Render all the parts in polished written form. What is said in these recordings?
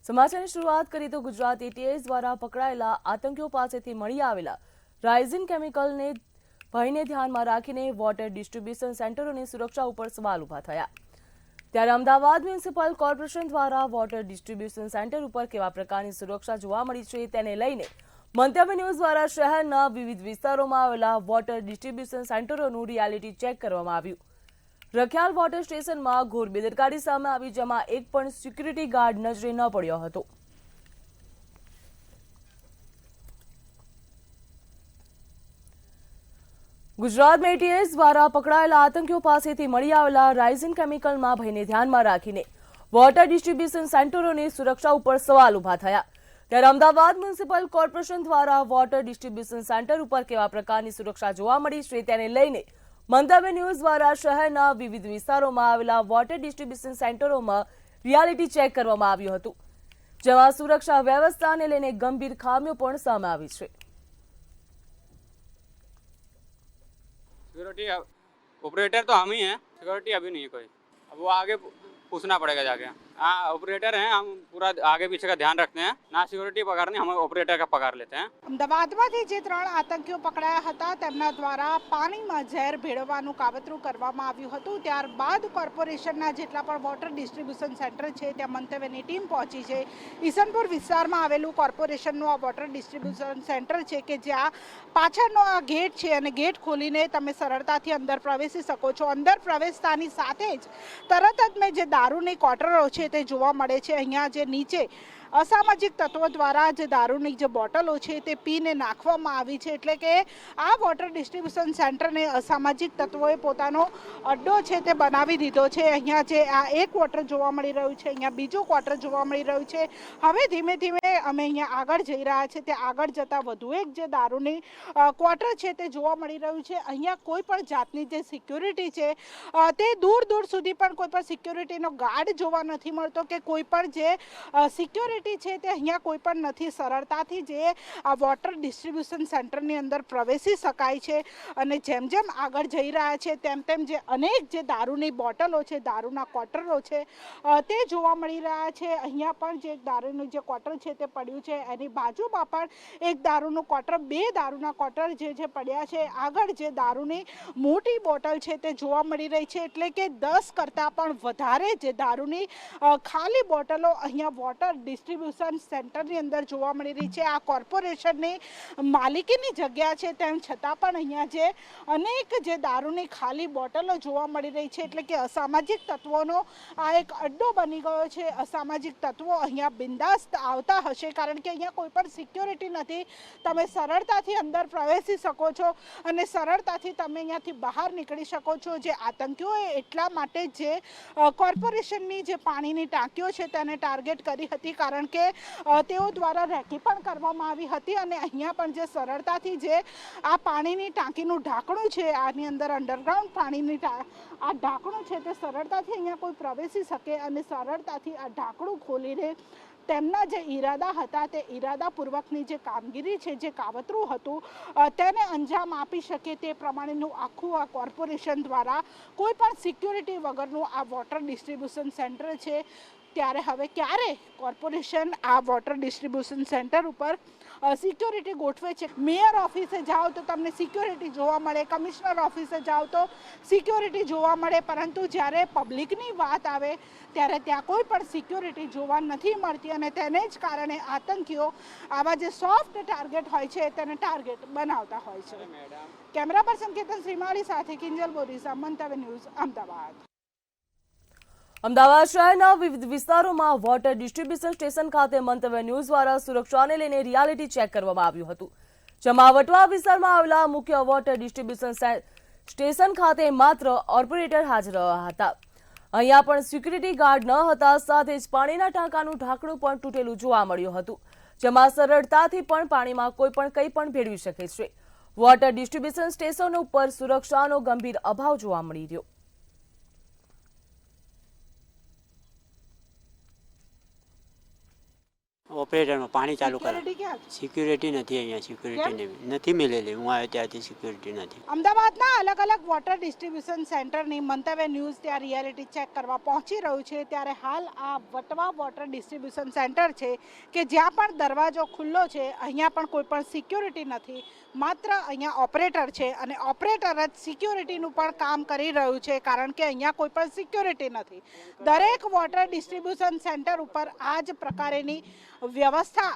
સમાચારની શરૂઆત કરીએ તો ગુજરાત એટીએસ દ્વારા પકડાયેલા આતંકીઓ પાસેથી મળી આવેલા રાઇઝિન કેમિકલને ભયને ધ્યાનમાં રાખીને વોટર ડિસ્ટ્રીબ્યુશન સેન્ટરોની સુરક્ષા ઉપર સવાલ ઉભા થયા। ત્યારે અમદાવાદ મ્યુનિસિપલ કોર્પોરેશન દ્વારા વોટર ડિસ્ટ્રીબ્યુશન સેન્ટર ઉપર કેવા પ્રકારની સુરક્ષા જોવા મળી છે તેને લઈને મંતવ્ય ન્યૂઝ દ્વારા શહેરના વિવિધ વિસ્તારોમાં આવેલા વોટર ડિસ્ટ્રીબ્યુશન સેન્ટરોનું રિયાલિટી ચેક કરવામાં આવ્યું। રખિયાલ વોટર સ્ટેશનમાં ઘોર બેદરકારી સામે આવી, જેમાં એક પણ સિક્યુરિટી ગાર્ડ નજરે ન પડ્યો હતો। ગુજરાત એટીએસ દ્વારા પકડાયેલા આતંકીઓ પાસેથી મળી આવેલા રાઇઝિન કેમિકલમાં ભયને ધ્યાનમાં રાખીને વોટર ડિસ્ટ્રીબ્યુશન સેન્ટરોની સુરક્ષા ઉપર સવાલ ઉભા થયા। ત્યારે અમદાવાદ મ્યુનિસિપલ કોર્પોરેશન દ્વારા વોટર ડિસ્ટ્રીબ્યુશન સેન્ટર ઉપર કેવા પ્રકારની સુરક્ષા જોવા મળી છે તેને લઈને મંતવ્ય ન્યૂઝ દ્વારા શહેરના વિવિધ વિસ્તારોમાં આવેલા વોટર ડિસ્ટ્રીબ્યુશન સેન્ટરોમાં રિયાલિટી ચેક કરવામાં આવ્યું હતું, જેમાં સુરક્ષા વ્યવસ્થાને લઈને ગંભીર ખામીઓ પણ સામે આવી છે। सिक्योरिटी ऑपरेटर तो हम ही हैं, सिक्योरिटी अभी नहीं है कोई। अब वो आगे पूछना पड़ेगा जाके। हाँ ऑपरेटर हैं, हम पूरा आगे पीछे का ध्यान रखते हैं, ना सिक्योरिटी पकड़नी, हम ऑपरेटर का पकड़ लेते हैं। અમદાવાદમાંથી જે 3 આતંકીઓ પકડાયા હતા તેમના દ્વારા પાણીમાં ઝેર ભેળવવાનું કાવતરું કરવામાં આવ્યું હતું। ત્યારબાદ કોર્પોરેશનના જેટલા પણ વોટર ડિસ્ટ્રીબ્યુશન સેન્ટર છે ત્યાં મંતવ્યની ટીમ પહોંચી છે। ઈસનપુર વિસ્તારમાં આવેલું કોર્પોરેશનનું આ વોટર ડિસ્ટ્રીબ્યુશન સેન્ટર છે કે જ્યાં પાછળનો આ ગેટ છે અને ગેટ ખોલીને તમે સરળતાથી અંદર પ્રવેશી શકો છો। અંદર પ્રવેશતાની સાથે જ તરત જ મેં જે દારૂની કોટરો છે તે જોવા મળે છે। અહીંયા જે નીચે અસામાજિક તત્વો દ્વારા જે દારૂની જે બોટલો છે તે પીને નાખવામાં આવી છે, એટલે કે આ વોટર ડિસ્ટ્રીબ્યુશન સેન્ટરને અસામાજિક તત્વોએ પોતાનો અડ્ડો છે તે બનાવી દીધો છે। અહીંયા જે આ એક ક્વાર્ટર જોવા મળી રહ્યું છે, અહીંયા બીજું ક્વાર્ટર જોવા મળી રહ્યું છે। હવે ધીમે ધીમે અમે અહીંયા આગળ જઈ રહ્યા છે, તે આગળ જતા વધુ એક જે દારૂની ક્વાર્ટર છે તે જોવા મળી રહ્યું છે। અહીંયા કોઈ પણ જાતની જે સિક્યુરિટી છે તે દૂર દૂર સુધી પણ કોઈ પણ સિક્યુરિટીનો ગાર્ડ જોવા નથી મળતો કે કોઈ પણ જે સિક્યુરિટી છે તે અહીંયા કોઈ પણ નથી। સરળતાથી જે આ વોટર ડિસ્ટ્રીબ્યુશન સેન્ટરની અંદર પ્રવેશી શકાય છે અને જેમ જેમ આગળ જઈ રહ્યા છે તેમ તેમ જે અનેક જે દારૂની બોટલો છે, દારૂના ક્વાર્ટરો છે તે જોવા મળી રહ્યા છે। અહીંયા પણ જે દારૂનું જે ક્વાર્ટર છે તે પડ્યું છે, એની બાજુમાં પણ એક દારૂનું ક્વાર્ટર, 2 દારૂના ક્વાર્ટર જે પડ્યા છે। આગળ જે દારૂની મોટી બોટલ છે તે જોવા મળી રહી છે, એટલે કે 10 કરતાં પણ વધારે જે દારૂની ખાલી બોટલો અહીંયા વોટર ડિસ્ટ્રીબ્યુશન સેન્ટરની અંદર જોવા મળી રહી છે। આ કોર્પોરેશનની માલિકીની જગ્યા છે, તેમ છતાં પણ અહીંયા જે અનેક જે દારૂની ખાલી બોટલો જોવા મળી રહી છે, એટલે કે અસામાજિક તત્વોનો આ એક અડ્ડો બની ગયો છે। અસામાજિક તત્વો અહીંયા બિંદાસ્ત આવતા હશે, કારણ કે અહીંયા કોઈ પણ સિક્યોરિટી નથી। તમે સરળતાથી અંદર પ્રવેશી શકો છો અને સરળતાથી તમે અહીંયાથી બહાર નીકળી શકો છો। જે આતંકીઓએ એટલા માટે જે કોર્પોરેશનની જે પાણીની ટાંકીઓ છે તેને ટાર્ગેટ કરી હતી, કારણ કે તેઓ દ્વારા રેકી પણ કરવામાં આવી હતી અને અહીંયા પણ જે સરળતાથી જે આ પાણીની ટાંકીનું ઢાંકણું છે, આની અંદર અંડરગ્રાઉન્ડ પાણીની આ ઢાંકણું છે તે સરળતાથી અહીંયા કોઈ પ્રવેશી શકે અને સરળતાથી આ ઢાંકણું ખોલીને તેમના જે ઈરાદા હતા તે ઈરાદાપૂર્વકની જે કામગીરી છે, જે કાવતરું હતું તેને અંજામ આપી શકે તે પ્રમાણેનું આખું આ કોર્પોરેશન દ્વારા કોઈ પણ સિક્યુરિટી વગરનું આ વોટર ડિસ્ટ્રીબ્યુશન સેન્ટર છે। ત્યારે હવે ક્યારે કોર્પોરેશન આ વોટર ડિસ્ટ્રીબ્યુશન સેન્ટર ઉપર સિક્યોરિટી ગોઠવે છે? મેયર ઓફિસે જાઓ તો તમને સિક્યોરિટી જોવા મળે, કમિશનર ઓફિસે જાઓ તો સિક્યોરિટી જોવા મળે, પરંતુ જ્યારે પબ્લિકની વાત આવે ત્યારે ત્યાં કોઈ પણ સિક્યોરિટી જોવા નથી મળતી અને તેને જ કારણે આતંકીઓ આવા જે સોફ્ટ ટાર્ગેટ હોય છે તેને ટાર્ગેટ બનાવતા હોય છે। કેમેરા પર્સન કેતન શ્રીમાળી સાથે કિંજલ બોરીસા, મંતવ્ય ન્યૂઝ, અમદાવાદ। અમદાવાદ શહેરના વિવિધ વિસ્તારોમાં વોટર ડિસ્ટ્રીબ્યુશન સ્ટેશન ખાતે મંતવ્ય ન્યૂઝ દ્વારા સુરક્ષાને લઈને રિયાલિટી ચેક કરવામાં આવ્યું હતું, જેમાં વટવા વિસ્તારમાં આવેલા મુખ્ય વોટર ડિસ્ટ્રીબ્યુશન સ્ટેશન ખાતે માત્ર ઓપરેટર હાજર રહ્યા હતા। અહીંયા પણ સિક્યુરિટી ગાર્ડ ન હતા, સાથે જ પાણીના ટાંકાનું ઢાંકણું પણ તૂટેલું જોવા મળ્યું હતું, જેમાં સરળતાથી પણ પાણીમાં કોઈ પણ કંઈ પણ ભેળવી શકે છે। વોટર ડિસ્ટ્રીબ્યુશન સ્ટેશનો ઉપર સુરક્ષાનો ગંભીર અભાવ જોવા મળી રહ્યો। ઓપરેટરમાં પાણી ચાલુ કરે. સિક્યોરિટી ક્યાં છે? સિક્યુરિટી નથી અહીંયા, સિક્યુરિટી નથી મિલેલી. હું આવ્યો ત્યારથી સિક્યુરિટી નથી. અમદાવાદના અલગ અલગ વોટર ડિસ્ટ્રીબ્યુશન સેન્ટરની મંતવ્ય ન્યૂઝ ત્યાં રિયાલિટી ચેક કરવા પહોંચી રહ્યું છે ત્યારે હાલ આ વટવા વોટર ડિસ્ટ્રીબ્યુશન સેન્ટર છે કે જ્યાં પણ દરવાજો ખુલ્લો છે. અહીંયા પણ કોઈ પણ સિક્યોરિટી નથી, માત્ર અહીંયા ઓપરેટર છે અને ઓપરેટર જ સિક્યોરિટીનું પણ કામ કરી રહ્યું છે કારણ કે અહીંયા કોઈ પણ સિક્યોરિટી નથી. દરેક વોટર ડિસ્ટ્રીબ્યુશન સેન્ટર ઉપર આ જ પ્રકારેની વ્યવસ્થા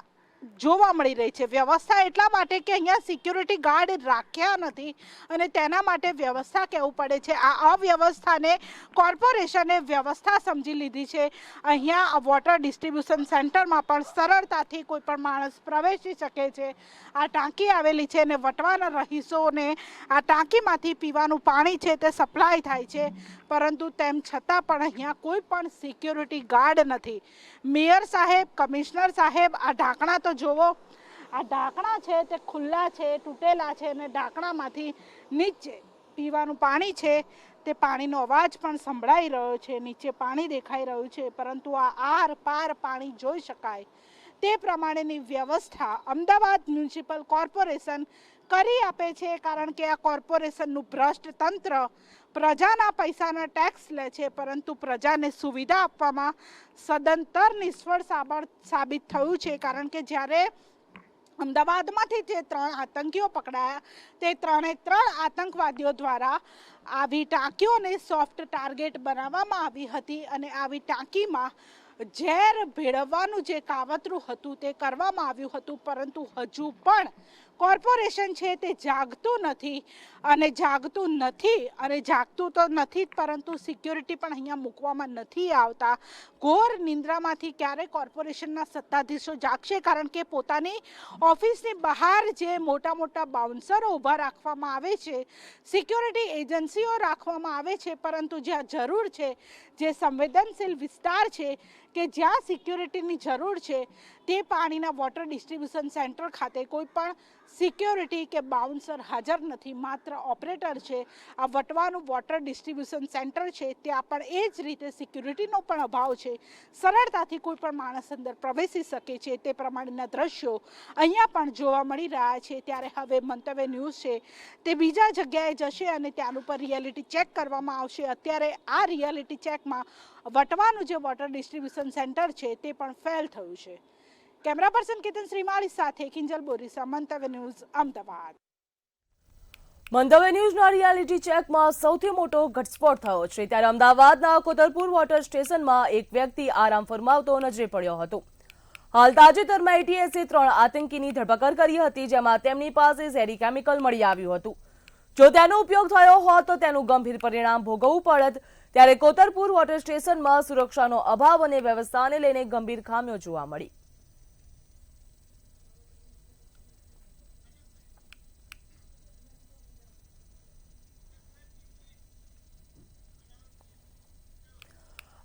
જોવા મળી રહી છે. વ્યવસ્થા એટલા માટે કે અહીંયા સિક્યુરિટી ગાર્ડ રાખ્યા નથી અને તેના માટે વ્યવસ્થા કહેવું પડે છે. આ અવ્યવસ્થાને કોર્પોરેશને વ્યવસ્થા સમજી લીધી છે. અહીંયા વોટર ડિસ્ટ્રીબ્યુશન સેન્ટરમાં પણ સરળતાથી કોઈ પણ માણસ પ્રવેશી શકે છે. આ ટાંકી આવેલી છે અને વટવાના રહીશોને આ ટાંકીમાંથી પીવાનું પાણી છે તે સપ્લાય થાય છે, પરંતુ તેમ છતાં પણ અહીંયા કોઈ પણ સિક્યુરિટી ગાર્ડ નથી. મેયર સાહેબ, કમિશનર સાહેબ, આ ઢાંકણા તો જોવો. આ ઢાંકણા છે તે ખુલ્લા છે, તૂટેલા છે અને ઢાંકણામાંથી નીચે પીવાનું પાણી છે તે પાણીનો અવાજ પણ સંભળાઈ રહ્યો છે. નીચે પાણી દેખાઈ રહ્યું છે, પરંતુ આ આર પાર પાણી જોઈ શકાય તે પ્રમાણેની વ્યવસ્થા અમદાવાદ મ્યુનિસિપલ કોર્પોરેશન કરી આપે છે કારણ કે આ કોર્પોરેશનનું ભ્રષ્ટ તંત્ર પ્રજાના પૈસાના ટેક્સ લે છે, પરંતુ પ્રજાને સુવિધા આપવામાં સદંતર નિષ્ફળ સાબિત થયું છે. કારણ કે જ્યારે અમદાવાદમાંથી જે 3 આતંકીઓ પકડાયા તે 3 આતંકવાદીઓ દ્વારા આવી ટાંકીઓને સોફ્ટ ટાર્ગેટ બનાવવામાં આવી હતી અને આવી ટાંકીમાં ઝેર ભેળવવાનું જે કાવતરું હતું તે કરવામાં આવ્યું હતું, પરંતુ હજુ પણ કોર્પોરેશન છે તે જાગતું નથી અને જાગતું તો નથી જ, પરંતુ સિક્યોરિટી પણ અહીંયા મૂકવામાં નથી આવતા. ઘોર નિંદ્રામાંથી ક્યારે કોર્પોરેશનના સત્તાધીશો જાગશે? કારણ કે પોતાની ઓફિસની બહાર જે મોટા મોટા બાઉન્સરો ઊભા રાખવામાં આવે છે, સિક્યોરિટી એજન્સીઓ રાખવામાં આવે છે, પરંતુ જ્યાં જરૂર છે, જે સંવેદનશીલ વિસ્તાર છે કે જ્યાં સિક્યોરિટીની જરૂર છે તે પાણીના વોટર ડિસ્ટ્રીબ્યુશન સેન્ટર ખાતે કોઈ પણ સિક્યોરિટી કે બાઉન્સર હાજર નથી, માત્ર ઓપરેટર છે. આ વટવાનું વોટર ડિસ્ટ્રીબ્યુશન સેન્ટર છે ત્યાં પણ એ જ રીતે સિક્યુરિટીનો પણ અભાવ છે. સરળતાથી કોઈ પણ માણસ અંદર પ્રવેશી શકે છે તે પ્રમાણેના દ્રશ્યો અહીંયા પણ જોવા મળી રહ્યા છે. ત્યારે હવે મંતવ્ય ન્યૂઝ છે તે બીજા જગ્યાએ જશે અને ત્યાંનું પર રિયાલિટી ચેક કરવામાં આવશે. અત્યારે આ રિયાલિટી ચેકમાં વટવાનું જે વોટર ડિસ્ટ્રીબ્યુશન સેન્ટર છે તે પણ ફેલ થયું છે. કેમેરા પર્સન કેતન શ્રીમાળી સાથે કિંજલ બોરીસા, મંતવ્ય ન્યૂઝ, અમદાવાદ. મંતવ્ય ન્યૂઝના રિયાલિટી ચેકમાં સૌથી મોટો ઘટસ્ફોટ થયો છે. ત્યારે અમદાવાદના કોતરપુર વોટર સ્ટેશનમાં એક વ્યક્તિ આરામ ફરમાવતો નજરે પડ્યો હતો. હાલ તાજેતરમાં એટીએસે 3 આતંકીની ધરપકડ કરી હતી, જેમાં તેમની પાસે ઝેરી કેમિકલ મળી આવ્યું હતું. જો તેનો ઉપયોગ થયો હોત તો તેનું ગંભીર પરિણામ ભોગવવું પડત. ત્યારે કોતરપુર વોટર સ્ટેશનમાં સુરક્ષાનો અભાવ અને વ્યવસ્થાને લઈને ગંભીર ખામીઓ જોવા મળી.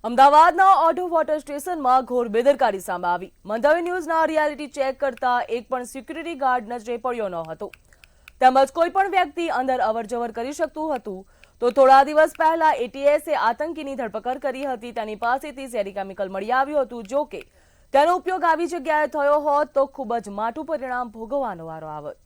અમદાવાદના ઓઢવ વોટર સ્ટેશનમાં ઘોર બેદરકારી સામે આવી. મંતવ્ય ન્યૂઝના રિયાલિટી ચેક કરતા એક પણ સિક્યુરિટી ગાર્ડ નજરે પડ્યો ન હતો, તેમજ કોઈ પણ વ્યક્તિ અંદર અવરજવર કરી શકતું હતું. તો થોડા દિવસ પહેલા એટીએસે આતંકીની ધરપકડ કરી હતી. તેની પાસેથી ઝેરી કેમિકલ મળી આવ્યું હતું. જો કે તેનો ઉપયોગ આવી જગ્યાએ થયો હોત તો ખૂબ જ માઠું પરિણામ ભોગવવાનો વારો આવત.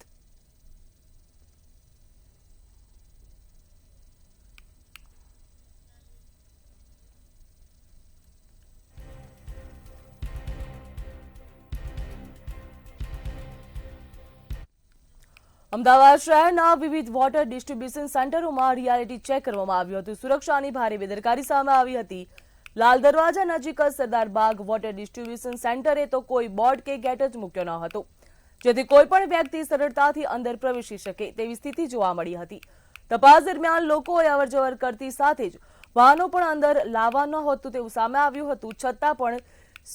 અમદાવાદ શહેરના વિવિધ વોટર ડિસ્ટ્રીબ્યુશન સેન્ટરોમાં રિયાલિટી ચેક કરવામાં આવ્યું હતું. સુરક્ષાની ભારે બેદરકારી સામે આવી હતી. લાલ દરવાજા નજીક સરદાર બાગ વોટર ડિસ્ટ્રીબ્યુશન સેન્ટરે તો કોઈ બોર્ડ કે ગેટ જ મૂક્યો ન હતો, જેથી કોઈ પણ વ્યક્તિ સરળતાથી અંદર પ્રવેશી શકે તેવી સ્થિતિ જોવા મળી હતી. તપાસ દરમિયાન લોકોએ અવરજવર કરતી સાથે જ વાહનો પણ અંદર લાવવા ન હતું તેવું સામે આવ્યું હતું. છતાં પણ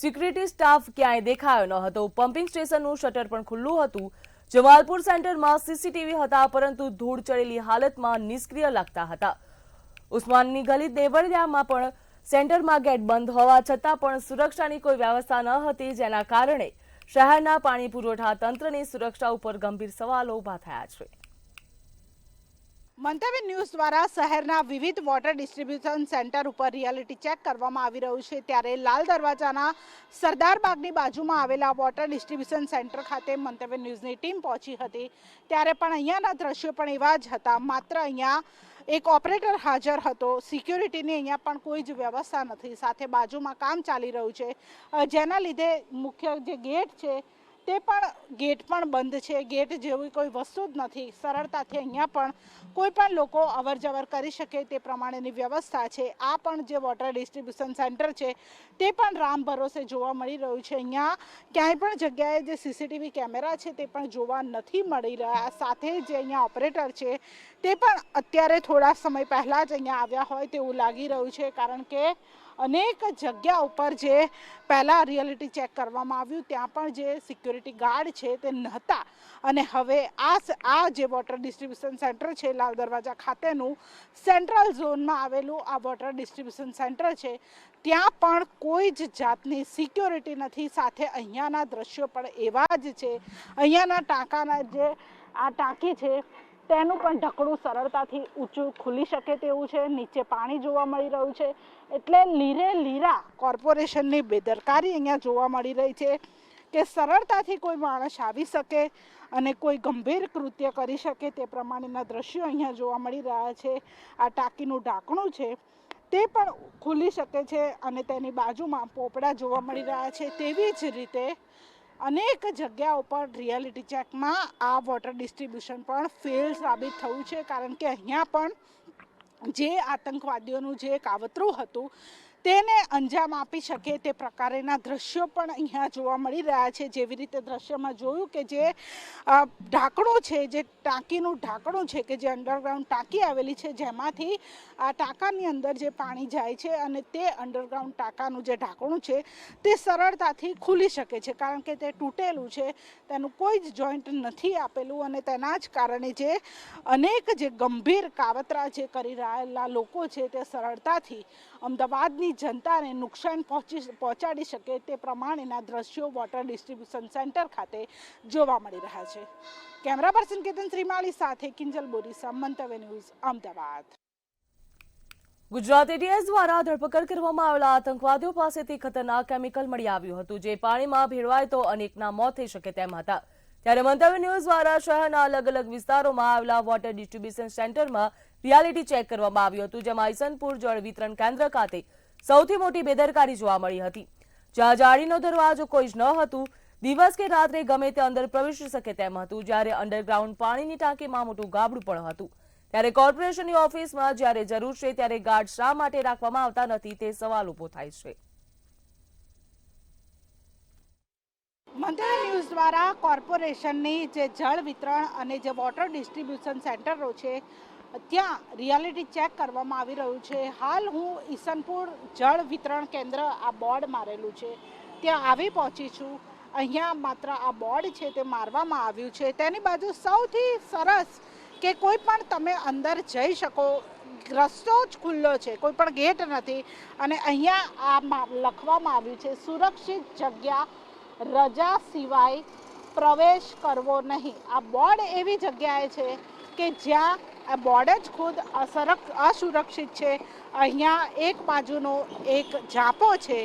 સિક્યુરિટી સ્ટાફ ક્યાંય દેખાયો ન હતો. પમ્પિંગ સ્ટેશનનું શટર પણ ખુલ્લું હતું. જમાલપુર સેન્ટરમાં સીસીટીવી હતા, પરંતુ ધૂળ ચડેલી હાલતમાં નિષ્ક્રિય લાગતા હતા. ઉસ્માનની ગલી દેવળિયામાં પણ સેન્ટરમાં ગેટ બંધ હોવા છતાં પણ સુરક્ષાની કોઈ વ્યવસ્થા ન હતી, જેના કારણે શહેરના પાણી પુરવઠા તંત્રની સુરક્ષા ઉપર ગંભીર સવાલો ઉભા થયા છે. મંતવ્ય ન્યૂઝ દ્વારા શહેરના વિવિધ વોટર ડિસ્ટ્રીબ્યુશન સેન્ટર ઉપર રિયાલિટી ચેક કરવામાં આવી રહ્યું છે, ત્યારે લાલ દરવાજાના સરદાર બાગની બાજુમાં આવેલા વોટર ડિસ્ટ્રીબ્યુશન સેન્ટર ખાતે મંતવ્ય ન્યૂઝની ટીમ પહોંચી હતી, ત્યારે પણ અહીંયાના દ્રશ્યો પણ એવા જ હતા. માત્ર અહીંયા એક ઓપરેટર હાજર હતો, સિક્યુરિટીની અહીંયા પણ કોઈ જ વ્યવસ્થા નથી, સાથે બાજુમાં કામ ચાલી રહ્યું છે, જેના લીધે મુખ્ય જે ગેટ છે તે પણ ગેટ પણ બંધ છે. ગેટ જેવી કોઈ વસ્તુ જ નથી. સરળતાથી અહીંયા પણ કોઈ પણ લોકો અવર જવર કરી શકે તે પ્રમાણેની વ્યવસ્થા છે. આ પણ જે વોટર ડિસ્ટ્રીબ્યુશન સેન્ટર છે તે પણ રામ ભરોસે જોવા મળી રહ્યું છે. અહીંયા ક્યાંય પણ જગ્યાએ જે સીસીટીવી કેમેરા છે તે પણ જોવા નથી મળી રહ્યા. સાથે જે અહીંયા ઓપરેટર છે તે પણ અત્યારે થોડા સમય પહેલાં જ અહીંયા આવ્યા હોય તેવું લાગી રહ્યું છે, કારણ કે અનેક જગ્યા ઉપર જે પહેલાં રિયાલિટી ચેક કરવામાં આવ્યું ત્યાં પણ જે સિક્યુરિટી ગાર્ડ છે તે નહોતા, અને હવે આ જે વોટર ડિસ્ટ્રીબ્યુશન સેન્ટર છે લાલ દરવાજા ખાતેનું સેન્ટ્રલ ઝોનમાં આવેલું આ વોટર ડિસ્ટ્રીબ્યુશન સેન્ટર છે, ત્યાં પણ કોઈ જ જાતની સિક્યોરિટી નથી. સાથે અહીંયાના દ્રશ્યો પણ એવા જ છે. અહીંયાના ટાંકાના જે આ ટાંકી છે તેનું પણ ઢકણું સરળતાથી ઊંચું ખુલી શકે તેવું છે. નીચે પાણી જોવા મળી રહ્યું છે, એટલે લીરે લીરા કોર્પોરેશનની બેદરકારી અહીંયા જોવા મળી રહી છે કે સરળતાથી કોઈ માણસ આવી શકે અને કોઈ ગંભીર કૃત્ય કરી શકે તે પ્રમાણેના દ્રશ્યો અહીંયા જોવા મળી રહ્યા છે. આ ટાંકીનું ઢાંકણું છે તે પણ ખુલી શકે છે અને તેની બાજુમાં પોપડા જોવા મળી રહ્યા છે. તેવી જ રીતે અનેક જગ્યા ઉપર રિયાલિટી ચેકમાં આ વોટર ડિસ્ટ્રીબ્યુશન પણ ફેલ સાબિત થયું છે, કારણ કે અહીંયા પણ જે આતંકવાદીઓનું જે કાવતરું હતું તેને અંજામ આપી શકે તે પ્રકારના દ્રશ્યો પણ અહીંયા જોવા મળી રહ્યા છે. જેવી રીતે દ્રશ્યમાં જોયું કે જે ઢાંકણું છે, જે ટાંકીનું ઢાંકણું છે કે જે અંડરગ્રાઉન્ડ ટાંકી આવેલી છે, જેમાંથી આ ટાંકાની અંદર જે પાણી જાય છે અને તે અંડરગ્રાઉન્ડ ટાંકાનું જે ઢાંકણું છે તે સરળતાથી ખુલી શકે છે, કારણ કે તે તૂટેલું છે, તેનું કોઈ જ જોઈન્ટ નથી આપેલું, અને તેના જ કારણે જે અનેક જે ગંભીર કાવતરા જે કરી રહેલા લોકો છે તે સરળતાથી અમદાવાદની જનતાને નુકસાન પહોંચાડી શકે તે પ્રમાણેના દ્રશ્યો વોટર ડિસ્ટ્રીબ્યુશન સેન્ટર ખાતે જોવા મળી રહ્યા છે. કેમેરા પર્સન કેતન શ્રીમાળી સાથે કિંજલ બોરીસા, મંતવ્ય ન્યૂઝ, અમદાવાદ. ગુજરાત એટીએસ દ્વારા ધરપકડ કરવામાં આવેલા આતંકવાદીઓ પાસેથી ખતરનાક કેમિકલ મળી આવ્યું હતું, જે પાણીમાં ભેળવાય તો અનેકના મોત થઈ શકે તેમ હતા. ત્યારે મંતવ્ય ન્યૂઝ દ્વારા શહેરના અલગ અલગ વિસ્તારોમાં આવેલા વોટર ડિસ્ટ્રીબ્યુશન સેન્ટરમાં રિયાલિટી ચેક કરવામાં આવ્યું હતું, જેમાં ઈસનપુર જળ વિતરણ કેન્દ્ર ખાતે સૌથી મોટી બેદરકારી જોવા મળી હતી, જ્યાં જાળીનો દરવાજો કોઈ જ ન હતું. દિવસ કે રાત્રે ગમે તે અંદર પ્રવેશી શકે તેમ હતું, જ્યારે અંડરગ્રાઉન્ડ પાણીની ટાંકીમાં મોટું ગાબડું પણ હતું. ત્યારે કોર્પોરેશનની ઓફિસમાં જ્યારે જરૂર છે ત્યારે ગાર્ડ શા માટે રાખવામાં આવતા નથી તે સવાલ ઉભો થાય છે. મંતવ્ય ન્યૂઝ દ્વારા કોર્પોરેશનની જે જળ વિતરણ અને જે વોટર ડિસ્ટ્રીબ્યુશન સેન્ટરો છે ત્યાં રિયાલિટી ચેક કરવામાં આવી રહ્યું છે. હાલ હું ઈસનપુર જળ વિતરણ કેન્દ્ર આ બોર્ડ મારેલું છે ત્યાં આવી પહોંચી છું. અહીંયા માત્ર આ બોર્ડ છે તે મારવામાં આવ્યું છે. તેની બાજુ સૌથી સરસ કે કોઈ પણ તમે અંદર જઈ શકો, રસ્તો જ ખુલ્લો છે, કોઈ પણ ગેટ નથી, અને અહીંયા આ લખવામાં આવ્યું છે સુરક્ષિત જગ્યા, રજા સિવાય પ્રવેશ કરવો નહીં. આ બોર્ડ એવી જગ્યાએ છે કે જ્યાં આ બોર્ડ જ ખુદ અસુરક્ષિત છે. અહીંયા એક બાજુનો એક ઝાંપો છે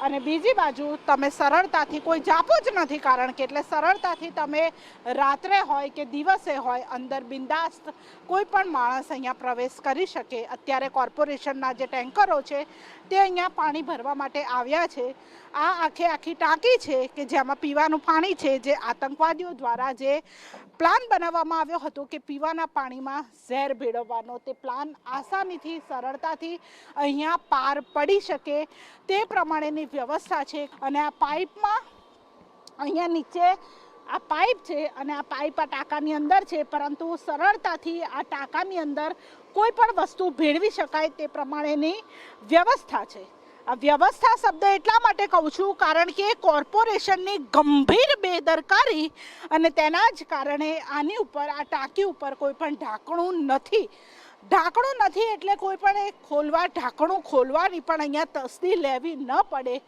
અને બીજી બાજુ તમે સરળતાથી, કોઈ ઝાંપો જ નથી કારણ કે, એટલે સરળતાથી તમે રાત્રે હોય કે દિવસે હોય અંદર બિંદાસ્ત કોઈ પણ માણસ અહીંયા પ્રવેશ કરી શકે. અત્યારે કોર્પોરેશનના જે ટેન્કરો છે તે અહીંયા પાણી ભરવા માટે આવ્યા છે. આ આખી ટાંકી છે કે જેમાં પીવાનું પાણી છે, જે આતંકવાદીઓ દ્વારા જે પ્લાન બનાવવામાં આવ્યો હતો કે પીવાના પાણીમાં ઝેર ભેળવવાનો, તે પ્લાન આસાનીથી સરળતાથી અહીંયા પાર પડી શકે તે પ્રમાણેની વ્યવસ્થા છે. અને આ પાઇપમાં અહીંયા નીચે આ પાઇપ છે અને આ પાઇપ આ ટાંકાની અંદર છે, પરંતુ સરળતાથી આ ટાંકાની અંદર કોઈ પણ વસ્તુ ભેળવી શકાય તે પ્રમાણેની વ્યવસ્થા છે. આ વ્યવસ્થા શબ્દ એટલા માટે કહું છું કારણ કે કોર્પોરેશનની ગંભીર બેદરકારી અને તેના જ કારણે આની ઉપર, આ ટાંકી ઉપર કોઈ પણ ઢાંકણું નથી. ઢાંકણું નથી એટલે કોઈ પણ ઢાંકણું ખોલવાની પણ અહીંયા તસ્દી લેવી ન પડે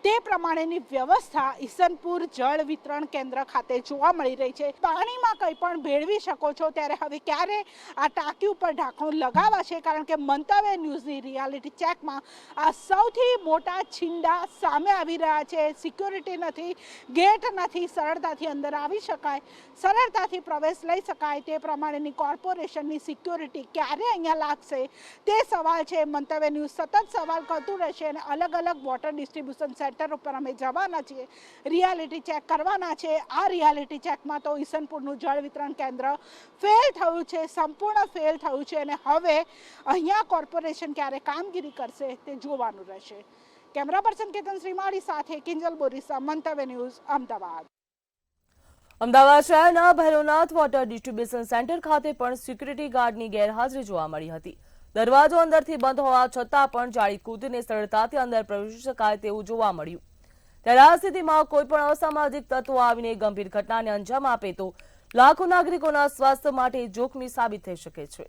તે પ્રમાણેની વ્યવસ્થા ઈસનપુર જળ વિતરણ કેન્દ્ર ખાતે જોવા મળી રહી છે। પાણીમાં કંઈ પણ ભેળવી શકો છો, ત્યારે હવે ક્યારે આ ટાંકી ઉપર ઢાંકણું લગાવાશે, કારણ કે મંતવ્ય ન્યૂઝની રિયાલિટી ચેકમાં આ સૌથી મોટા છીંડા સામે આવી રહ્યા છે। સિક્યોરિટી નથી, ગેટ નથી, સરળતાથી અંદર આવી શકાય, સરળતાથી પ્રવેશ લઈ શકાય, તે પ્રમાણેની કોર્પોરેશનની સિક્યોરિટી ક્યારે અહીંયા લાગશે તે સવાલ છે। મંતવ્ય ન્યૂઝ સતત સવાલ કરતું રહેશે અને અલગ અલગ વોટર ડિસ્ટ્રીબ્યુશન સેન્ટર ઉપર અમે જવાના છીએ, રિયાલિટી ચેક કરવાના છે। આ રિયાલિટી ચેકમાં તો ઈસનપુરનું જળ વિતરણ કેન્દ્ર ફેલ થયું છે, સંપૂર્ણ ફેલ થયું છે અને હવે અહીંયા કોર્પોરેશન ક્યારે કામગીરી કરશે તે જોવાનું રહેશે। કેમેરા પર્સન કેતન શ્રીમાળી સાથે કિંજલ બોરીસા, મંતવ્ય ન્યૂઝ, અમદાવાદ। અમદાવાદ શહેરના ભૈરવનાથ વોટર ડિસ્ટ્રીબ્યુશન સેન્ટર ખાતે પણ સિક્યુરિટી ગાર્ડની ગેરહાજરી જોવા મળી હતી। દરવાજો અંદરથી બંધ હોવા છતાં પણ જાળી કૂદીને સરળતાથી અંદર પ્રવેશી શકાય તેવું જોવા મળ્યું। ત્યારે આ સ્થિતિમાં કોઈ પણ અસામાજિક તત્વો આવીને ગંભીર ઘટનાને અંજામ આપે તો લાખો નાગરિકોના સ્વાસ્થ્ય માટે જોખમી સાબિત થઈ શકે છે।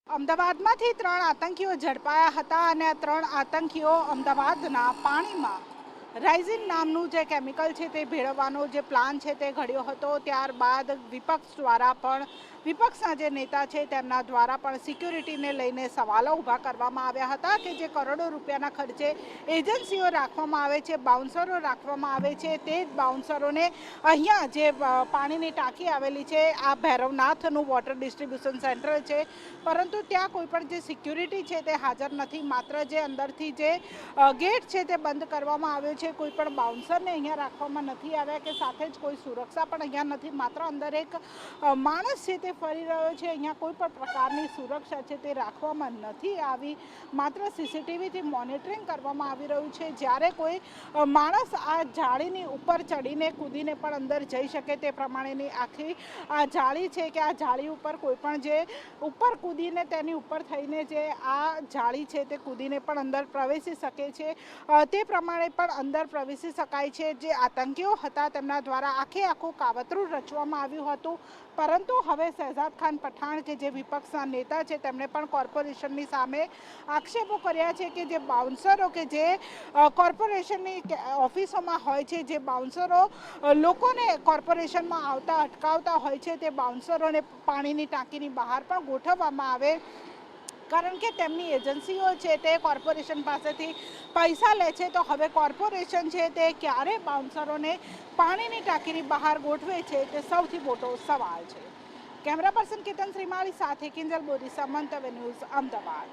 અમદાવાદમાંથી 3 આતંકીઓ ઝડપાયા હતા અને આ 3 આતંકીઓ અમદાવાદના પાણીમાં રાઇઝિન નામનું જે કેમિકલ છે તે ભેળવવાનો જે પ્લાન છે તે ઘડ્યો હતો। ત્યારબાદ વિપક્ષ દ્વારા પણ, વિપક્ષના જે નેતા છે તેમના દ્વારા પણ સિક્યુરિટીને લઈને સવાલો ઊભા કરવામાં આવ્યા હતા કે જે કરોડો રૂપિયાના ખર્ચે એજન્સીઓ રાખવામાં આવે છે, બાઉન્સરો રાખવામાં આવે છે, તે જ બાઉન્સરોને અહીંયા જે પાણીની ટાંકી આવેલી છે, આ ભૈરવનાથનું વોટર ડિસ્ટ્રીબ્યુશન સેન્ટર છે, પરંતુ ત્યાં કોઈ પણ જે સિક્યુરિટી છે તે હાજર નથી। માત્ર જે અંદરથી જે ગેટ છે તે બંધ કરવામાં આવ્યો છે, કોઈ પણ બાઉન્સરને અહીંયા રાખવામાં નથી આવ્યા કે સાથે જ કોઈ સુરક્ષા પણ અહીંયા નથી। માત્ર અંદર એક માણસ છે તે ફરી રહ્યો છે, અહીંયા કોઈ પણ પ્રકારની સુરક્ષા છે તે રાખવામાં નથી આવી, માત્ર સીસીટીવીથી મોનિટરિંગ કરવામાં આવી રહ્યું છે। જ્યારે કોઈ માણસ આ જાળીની ઉપર ચડીને કૂદીને પણ અંદર જઈ શકે તે પ્રમાણેની આખી આ જાળી છે કે આ જાળી ઉપર કોઈ પણ જે ઉપર કૂદીને તેની ઉપર થઈને જે આ જાળી છે તે કૂદીને પણ અંદર પ્રવેશી શકે છે, તે પ્રમાણે પણ અંદર પ્રવેશી શકાય છે। જે આતંકીઓ હતા તેમના દ્વારા આખું કાવતરું રચવામાં આવ્યું હતું, પરંતુ હવે શહેજાદ ખાન પઠાણ કે જે વિપક્ષના નેતા છે તેમણે પણ કોર્પોરેશનની સામે આક્ષેપો કર્યા છે કે જે બાઉન્સરો કે જે કોર્પોરેશનની ઓફિસોમાં હોય છે, જે બાઉન્સરો લોકોને કોર્પોરેશનમાં આવતા અટકાવતા હોય છે, તે બાઉન્સરોને પાણીની ટાંકીની બહાર પણ ગોઠવવામાં આવે, કારણ કે તેમની એજન્સીઓ છે તે કોર્પોરેશન પાસેથી પૈસા લે છે। તો હવે કોર્પોરેશન છે તે ક્યારે બાઉન્સરોને પાણીની ટાંકીની બહાર ગોઠવે છે તે સૌથી મોટો સવાલ છે। કેમેરા પર્સન કેતન શ્રીમાળી સાથે કિંજલ બોરીસા, મંતવ્ય ન્યૂઝ, અમદાવાદ।